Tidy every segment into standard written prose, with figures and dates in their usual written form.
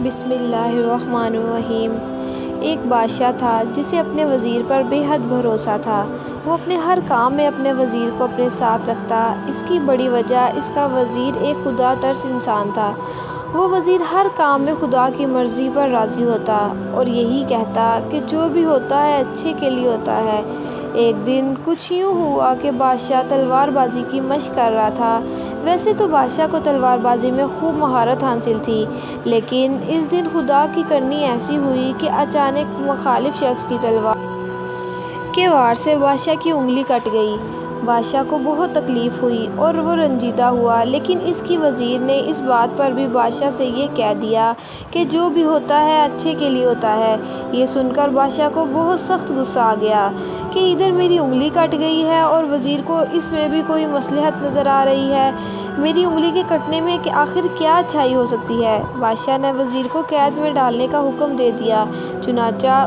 بسم اللہ الرحمن الرحیم۔ ایک بادشاہ تھا جسے اپنے وزیر پر بے حد بھروسہ تھا۔ وہ اپنے ہر کام میں اپنے وزیر کو اپنے ساتھ رکھتا۔ اس کی بڑی وجہ اس کا وزیر ایک خدا ترس انسان تھا۔ وہ وزیر ہر کام میں خدا کی مرضی پر راضی ہوتا اور یہی کہتا کہ جو بھی ہوتا ہے اچھے کے لیے ہوتا ہے۔ ایک دن کچھ یوں ہوا کہ بادشاہ تلوار بازی کی مشق کر رہا تھا۔ ویسے تو بادشاہ کو تلوار بازی میں خوب مہارت حاصل تھی، لیکن اس دن خدا کی کرنی ایسی ہوئی کہ اچانک مخالف شخص کی تلوار کے وار سے بادشاہ کی انگلی کٹ گئی۔ بادشاہ کو بہت تکلیف ہوئی اور وہ رنجیدہ ہوا، لیکن اس کی وزیر نے اس بات پر بھی بادشاہ سے یہ کہہ دیا کہ جو بھی ہوتا ہے اچھے کے لیے ہوتا ہے۔ یہ سن کر بادشاہ کو بہت سخت غصہ آ گیا کہ ادھر میری انگلی کٹ گئی ہے اور وزیر کو اس میں بھی کوئی مصلحت نظر آ رہی ہے۔ میری انگلی کے کٹنے میں کہ آخر کیا اچھائی ہو سکتی ہے؟ بادشاہ نے وزیر کو قید میں ڈالنے کا حکم دے دیا۔ چنانچہ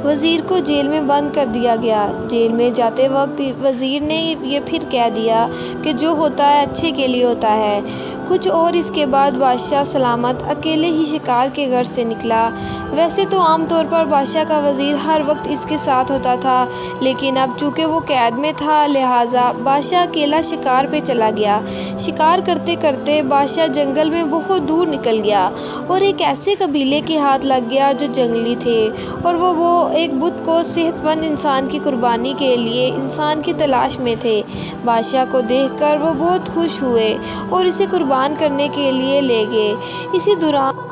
وزیر کو جیل میں بند کر دیا گیا۔ جیل میں جاتے وقت وزیر نے یہ پھر کہہ دیا کہ جو ہوتا ہے اچھے کے لیے ہوتا ہے۔ کچھ اور اس کے بعد بادشاہ سلامت اکیلے ہی شکار کے گھر سے نکلا۔ ویسے تو عام طور پر بادشاہ کا وزیر ہر وقت اس کے ساتھ ہوتا تھا، لیکن اب چونکہ وہ قید میں تھا لہٰذا بادشاہ اکیلا شکار پہ چلا گیا۔ شکار کرتے کرتے بادشاہ جنگل میں بہت دور نکل گیا اور ایک ایسے قبیلے کے ہاتھ لگ گیا جو جنگلی تھے، اور وہ ایک بت کو صحت مند انسان کی قربانی کے لیے انسان کی تلاش میں تھے۔ بادشاہ کو دیکھ کر وہ بہت خوش ہوئے اور اسے قربان کرنے کے لیے لے گئے۔ اسی دوران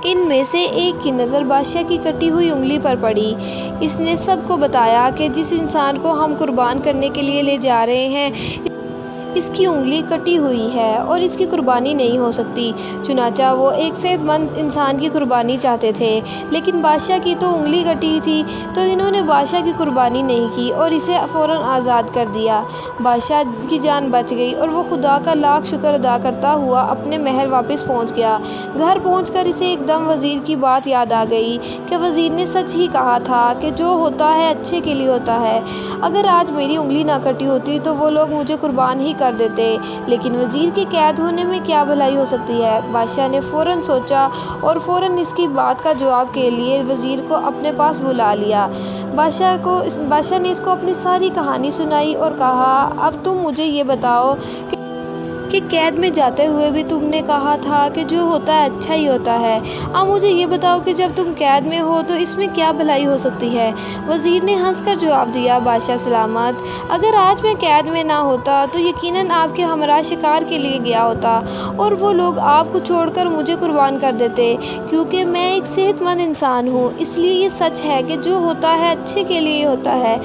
ان میں سے ایک کی نظر بادشاہ کی کٹی ہوئی انگلی پر پڑی۔ اس نے سب کو بتایا کہ جس انسان کو ہم قربان کرنے کے لیے لے جا رہے ہیں اس کی انگلی کٹی ہوئی ہے اور اس کی قربانی نہیں ہو سکتی۔ چنانچہ وہ ایک صحت مند انسان کی قربانی چاہتے تھے، لیکن بادشاہ کی تو انگلی کٹی تھی، تو انہوں نے بادشاہ کی قربانی نہیں کی اور اسے فوراً آزاد کر دیا۔ بادشاہ کی جان بچ گئی اور وہ خدا کا لاکھ شکر ادا کرتا ہوا اپنے محل واپس پہنچ گیا۔ گھر پہنچ کر اسے ایک دم وزیر کی بات یاد آ گئی کہ وزیر نے سچ ہی کہا تھا کہ جو ہوتا ہے اچھے کے لیے ہوتا ہے۔ اگر آج میری انگلی نہ کٹی ہوتی تو وہ لوگ مجھے قربان ہی کر دیتے، لیکن وزیر کے قید ہونے میں کیا بھلائی ہو سکتی ہے؟ بادشاہ نے فوراً سوچا اور فوراً اس کی بات کا جواب کے لیے وزیر کو اپنے پاس بلا لیا۔ بادشاہ نے اس کو اپنی ساری کہانی سنائی اور کہا، اب تم مجھے یہ بتاؤ کہ قید میں جاتے ہوئے بھی تم نے کہا تھا کہ جو ہوتا ہے اچھا ہی ہوتا ہے۔ اب مجھے یہ بتاؤ کہ جب تم قید میں ہو تو اس میں کیا بھلائی ہو سکتی ہے؟ وزیر نے ہنس کر جواب دیا، بادشاہ سلامت، اگر آج میں قید میں نہ ہوتا تو یقیناً آپ کے ہمراہ شکار کے لیے گیا ہوتا اور وہ لوگ آپ کو چھوڑ کر مجھے قربان کر دیتے۔ کیونکہ میں ایک صحت مند انسان ہوں، اس لیے یہ سچ ہے کہ جو ہوتا ہے اچھے کے لیے ہوتا ہے۔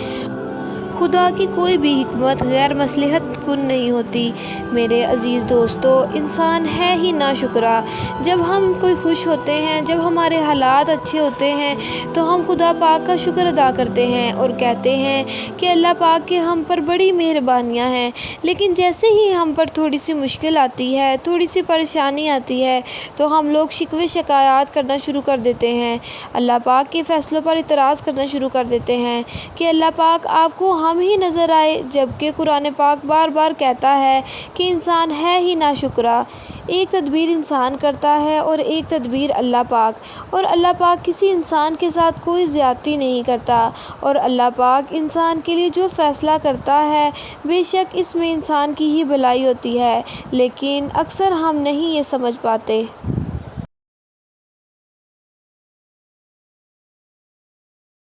خدا کی کوئی بھی حکمت غیر مصلحت کن نہیں ہوتی۔ میرے عزیز دوستو، انسان ہے ہی ناشکرا۔ جب ہم کوئی خوش ہوتے ہیں، جب ہمارے حالات اچھے ہوتے ہیں تو ہم خدا پاک کا شکر ادا کرتے ہیں اور کہتے ہیں کہ اللہ پاک کے ہم پر بڑی مہربانیاں ہیں، لیکن جیسے ہی ہم پر تھوڑی سی مشکل آتی ہے، تھوڑی سی پریشانی آتی ہے تو ہم لوگ شکوے شکایات کرنا شروع کر دیتے ہیں، اللہ پاک کے فیصلوں پر اعتراض کرنا شروع کر دیتے ہیں کہ اللہ پاک آپ کو ہم ہی نظر آئے، جبکہ قرآن پاک بار بار کہتا ہے کہ انسان ہے ہی ناشکرا۔ ایک تدبیر انسان کرتا ہے اور ایک تدبیر اللہ پاک، اور اللہ پاک کسی انسان کے ساتھ کوئی زیادتی نہیں کرتا، اور اللہ پاک انسان کے لیے جو فیصلہ کرتا ہے بے شک اس میں انسان کی ہی بھلائی ہوتی ہے، لیکن اکثر ہم نہیں یہ سمجھ پاتے۔